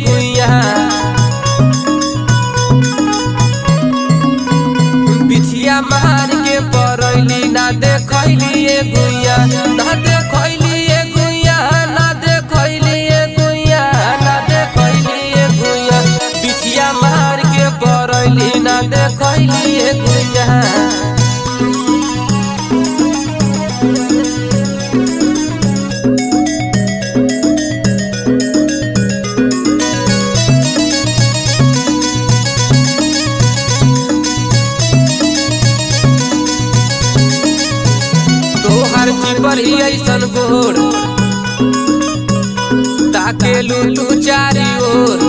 गुइया बिछिया मार के परैली ना देखैली गुइया ना देखैली गुइया ना देखैली गुइया ना देखैली गुइया बिछिया मार के परैली ना देखैली गुइया। तोहर चिपर ही ऐसन गोर ताके लू तू चारी ओर